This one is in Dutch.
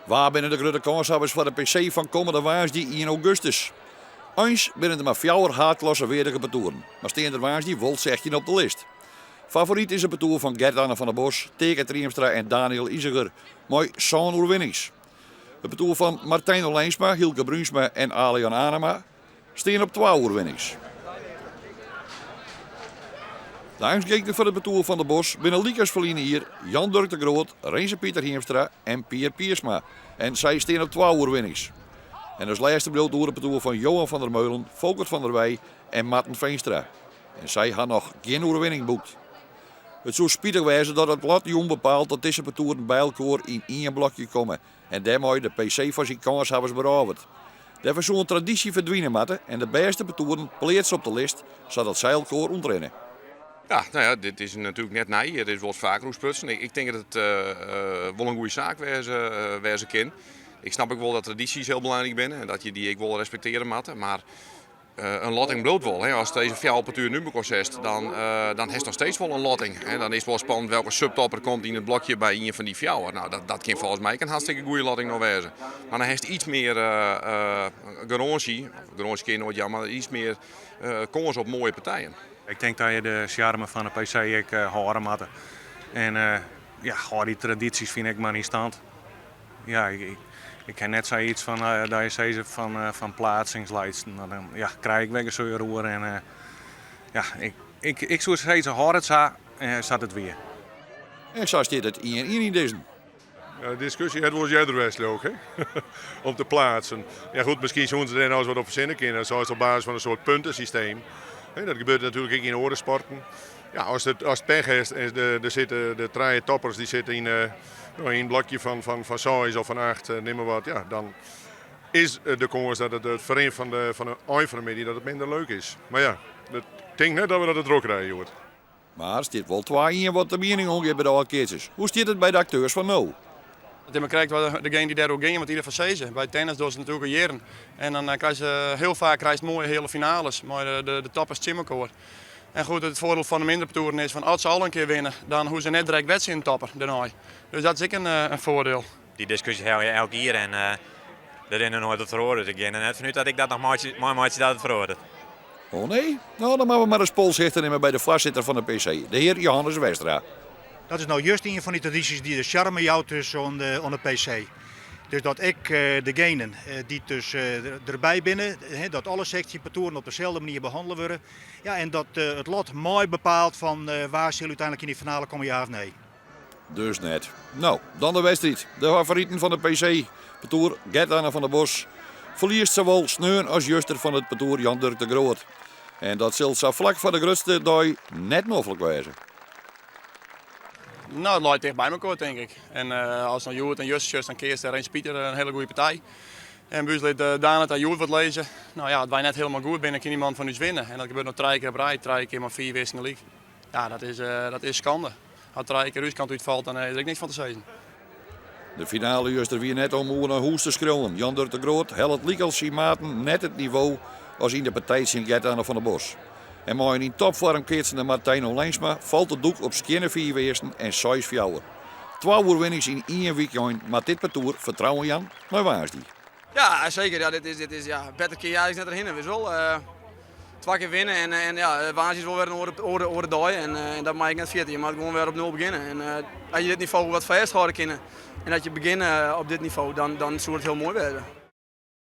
Waar binnen de grote kanshebbers voor de PC van komende woensdag in augustus? Eens binnen er maar 4 haatklasse weerdige betoeren. Maar steen er woensdag wel 16 op de lijst. Favoriet is het betoer van Gert-Anne van der Bos, Teke Triemstra en Daniel Iziger. Mooi zo'n oerwinnings. Het betoer van Martijn Olijnsma, Hilke Bruinsma en Alian Anema steen op 2 oerwinnings. De angstgekenen voor het betoer van de Bos binnen Liekers verliezen hier Jan Dirk de Groot, Renze Pieter Hiemstra en Pier Piersma. En zij steen op 2 oerwinnings. En als laatste bedoeld door het betoer van Johan van der Meulen, Volkert van der Wij en Marten Veenstra. En zij had nog geen oerwinning boekt. Het zou spietig wezen dat het lot jong bepaalt dat deze betoeren bij elkaar in één blokje komen. En daarmee de PC van zijn kanshebbers beroverd. Daarvoor zou een traditie verdwijnen moeten en de beste betoeren pleats op de lijst, zodat zij elkaar ontrennen. Ja, nou ja, dit is natuurlijk net na hier. Dit wordt vaker roesprutsen. Ik denk dat het wel een goede zaak wezen kan. Ik snap ook wel dat tradities heel belangrijk zijn en dat je die ik wel respecteren moet. Maar een lotting bloot wel. Hè. Als deze 4 op het uur nummer kost, dan heeft nog steeds wel een lotting. Hè. Dan is het wel spannend welke subtopper komt in het blokje bij een van die 4. Nou, dat kan volgens mij een hartstikke goede lotting nog wezen. Maar dan heeft iets meer garantie kun je nooit jammer, maar iets meer kans op mooie partijen. Ik denk dat je de charme van de PC houden moet. En ja, die tradities vind ik maar niet stand. Ja, ik ken net zoiets van dat je zegt van plaatsingslijsten. Dan krijg ik weg zo'n roer. En ja, ik zou zeggen, hoor het zo en zat het weer. En zo staat het in deze. Ja, de discussie het was jij er ook, hè? Op de plaatsen. Ja goed, misschien zouden ze er nou eens wat op verzinnen kunnen. Zoals op basis van een soort puntensysteem. Dat gebeurt natuurlijk ook in orensporten. Ja, als het pech is, er zitten de 3 toppers die zitten in een blokje van 6 of van 8, neem maar wat. Ja, dan is de kans dat het vereniging van de eindfamilie dat het minder leuk is. Maar ja, ik denk net dat we dat het druk rijden wordt. Maar staat wel 2 in wat de mening ongeveer bij de alle keertjes. Hoe staat het bij de acteurs van nou? Je krijgt wel degene die daar ook gingen met ieder van zezen. Bij tennis doen ze natuurlijk een jaren. En dan krijg je heel vaak mooie hele finales. Maar de toppers Chimmerkoor. En goed, het voordeel van de mindere toeren is van als ze al een keer winnen, dan hoe ze net direct wedstrijd in topper daarna. Dus dat is ook een voordeel. Die discussie hou je elke keer en er is nog nooit het verhoord. Ik ben er net vanuit dat ik dat nog mooi maatje dat het verhoord. Oh nee? Nou, dan maken we maar eens polshichter nemen bij de voorzitter van de PC, de heer Johannes Westra. Dat is nou juist een van die tradities die de charme jouwt tussen aan de PC. Dus dat ik degenen die dus erbij binnen, dat alle sectiepatoren op dezelfde manier behandeld worden. Ja, en dat het lot mooi bepaalt van waar ze uiteindelijk in die finale komen, ja of nee. Dus net. Nou, dan de wedstrijd. De favorieten van de PC, patoer Gert-Anne van der Bos, verliest zowel Sneun als Juster van het patoer Jan Dirk de Groot. En dat zal zo vlak voor de grootste dag net mogelijk wezen. Nou, het lijkt dicht bij elkaar, denk ik. En als dan Joert en Justjes, dan keert er Renze Pieter een hele goede partij. En buurslid Daan dat Joert wat lezen. Nou ja, het wij net helemaal goed binnen, kan iemand van ons winnen. En dat gebeurt nog 3 keer op rij, 3 keer maar 4 wissingen league. Ja, dat is schande. Als 3 keer Ruuskant uitvalt, dan is er niks van te zeggen. De finale juist er weer net om hoe naar Hoes te schreeuwen. Jan Dirk de Groot helpt liek als Maarten net het niveau als in de partij Sint-Gert-Anne van der Bos. En mooi in topvorm keertsende Martijn Olijnsma valt het doek op skine 4 weersten en 6 fjouwer. 2 oerwinnings in 1 weekend, maar dit parcours vertrouwen Jan naar woensdag. Ja, zeker. Ja, dit is beter keer juist net erin. We wel 2 keer winnen en ja, woensdag is wel weer een oren de dag en dat maak ik net 14. Je moet gewoon weer op 0 beginnen. En als je dit niveau wat vasthouden kunnen en dat je begint op dit niveau, dan zou het heel mooi worden.